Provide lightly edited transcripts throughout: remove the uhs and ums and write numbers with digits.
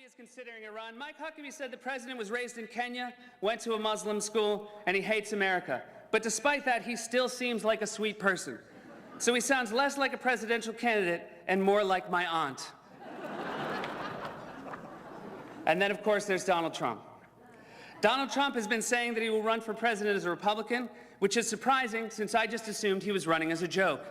is considering a run. Mike Huckabee said the president was raised in Kenya, went to a Muslim school, and he hates America. But despite that, he still seems like a sweet person. So he sounds less like a presidential candidate and more like my aunt. And then, of course, there's Donald Trump. Donald Trump has been saying that he will run for president as a Republican, which is surprising since I just assumed he was running as a joke.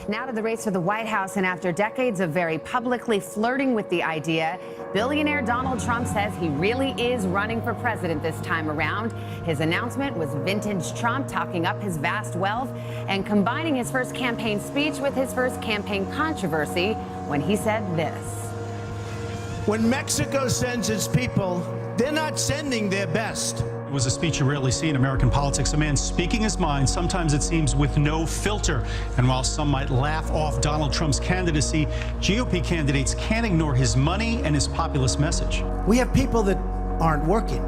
Now to the race for the White House, and after decades of very publicly flirting with the idea, billionaire Donald Trump says he really is running for president this time around. His announcement was vintage Trump, talking up his vast wealth and combining his first campaign speech with his first campaign controversy when he said this. When Mexico sends its people, they're not sending their best. It was a speech you rarely see in American politics, a man speaking his mind, sometimes it seems with no filter. And while some might laugh off Donald Trump's candidacy, GOP candidates can't ignore his money and his populist message. We have people that aren't working.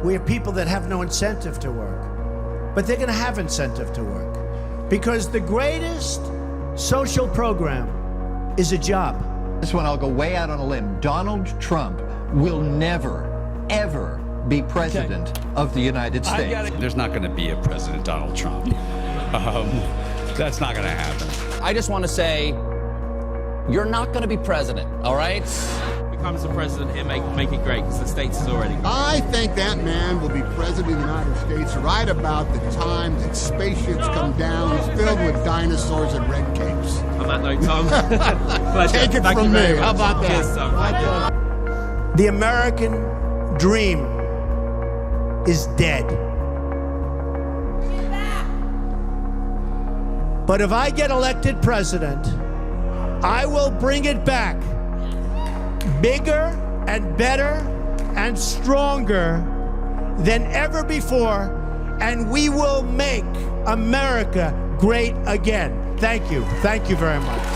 We have people that have no incentive to work. But they're going to have incentive to work. Because the greatest social program is a job. This one I'll go way out on a limb. Donald Trump will never, ever be president of the United States. There's not going to be a President Donald Trump. That's not going to happen. I just want to say, you're not going to be president, all right? Becomes the president and make it great, because the states is already great. I think that man will be president of the United States right about the time that spaceships come down filled with dinosaurs and red capes. On that note, Tom, take it from me. How about that? Cheers, Tom. The American dream is dead. But if I get elected president, I will bring it back bigger and better and stronger than ever before, and we will make America great again. Thank you. Thank you very much.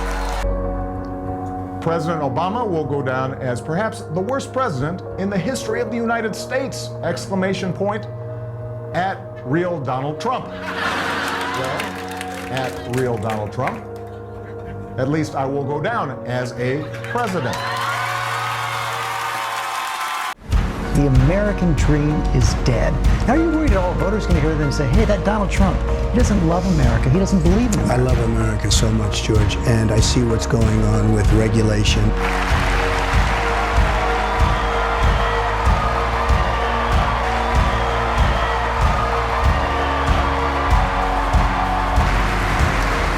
President Obama will go down as perhaps the worst president in the history of the United States! Exclamation point at real Donald Trump. Well, at real Donald Trump, at least I will go down as a president. The American dream is dead. Now you're worried that all voters are going to hear them and say, hey, that Donald Trump, he doesn't love America. He doesn't believe in America. I love America so much, George, and I see what's going on with regulation.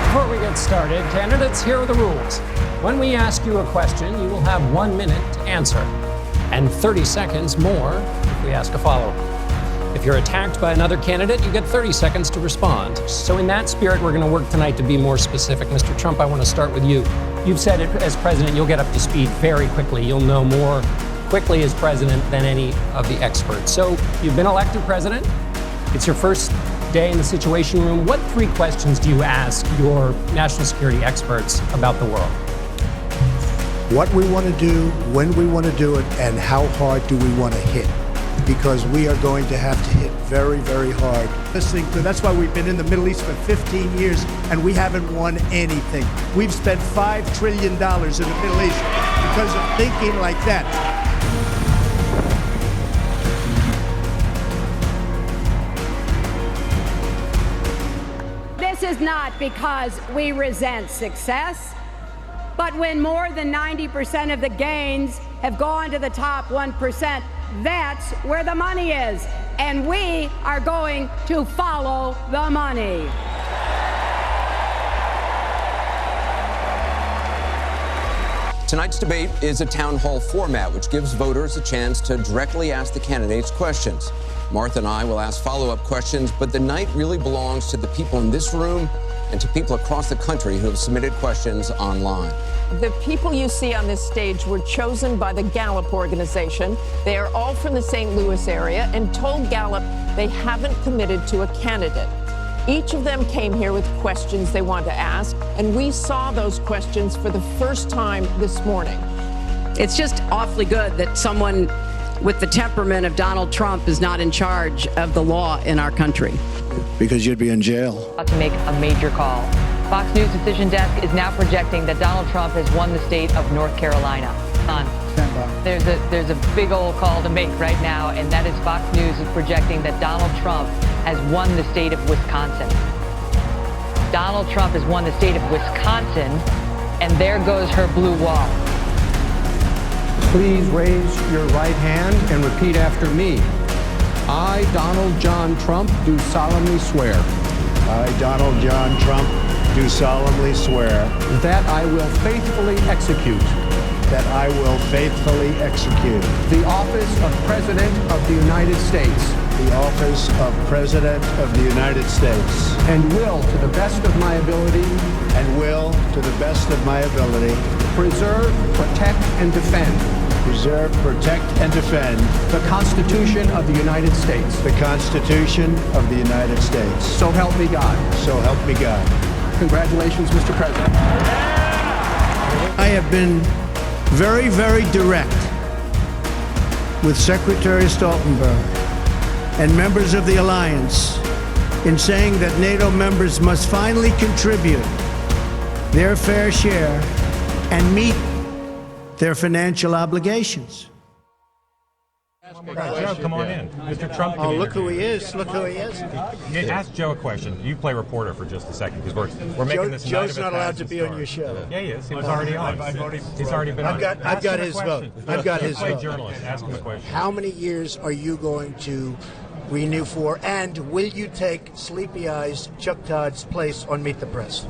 Before we get started, candidates, here are the rules. When we ask you a question, you will have 1 minute to answer, and 30 seconds more if we ask a follow-up. If you're attacked by another candidate, you get 30 seconds to respond. So in that spirit, we're going to work tonight to be more specific. Mr. Trump, I want to start with you. You've said it, as president, you'll get up to speed very quickly. You'll know more quickly as president than any of the experts. So you've been elected president. It's your first day in the Situation Room. What 3 questions do you ask your national security experts about the world? What we want to do, when we want to do it, and how hard do we want to hit? Because we are going to have to hit very, very hard. That's why we've been in the Middle East for 15 years and we haven't won anything. We've spent $5 trillion in the Middle East because of thinking like that. This is not because we resent success, but when more than 90% of the gains have gone to the top 1%, that's where the money is. And we are going to follow the money. Tonight's debate is a town hall format, which gives voters a chance to directly ask the candidates questions. Martha and I will ask follow-up questions, but the night really belongs to the people in this room and to people across the country who have submitted questions online. The people you see on this stage were chosen by the Gallup organization. They are all from the St. Louis area and told Gallup they haven't committed to a candidate. Each of them came here with questions they want to ask, and we saw those questions for the first time this morning. It's just awfully good that someone with the temperament of Donald Trump is not in charge of the law in our country. Because you'd be in jail. About to make a major call. Fox News Decision Desk is now projecting that Donald Trump has won the state of North Carolina. There's a big old call to make right now, and that is Fox News is projecting that Donald Trump has won the state of Wisconsin. Donald Trump has won the state of Wisconsin, and there goes her blue wall. Please raise your right hand and repeat after me. I, Donald John Trump, do solemnly swear. I, Donald John Trump, do solemnly swear. That I will faithfully execute. That I will faithfully execute. The office of President of the United States. The office of President of the United States. And will, to the best of my ability. And will, to the best of my ability. Preserve, protect, and defend. Preserve, protect, and defend. The Constitution of the United States. The Constitution of the United States. So help me God. So help me God. Congratulations, Mr. President. I have been very, very direct with Secretary Stoltenberg and members of the alliance in saying that NATO members must finally contribute their fair share and meet their financial obligations. Joe, come on in. Mr. Trump. Oh, look who he is. Look who he is. Ask Joe a question. You play reporter for just a second because we're making this. Joe's not allowed to be on your show. Yeah, he is. He was already on. He's already been on. I've got his vote. I've got his vote. Journalist. Ask him a question. How many years are you going to renew for? And will you take Sleepy Eyes Chuck Todd's place on Meet the Press?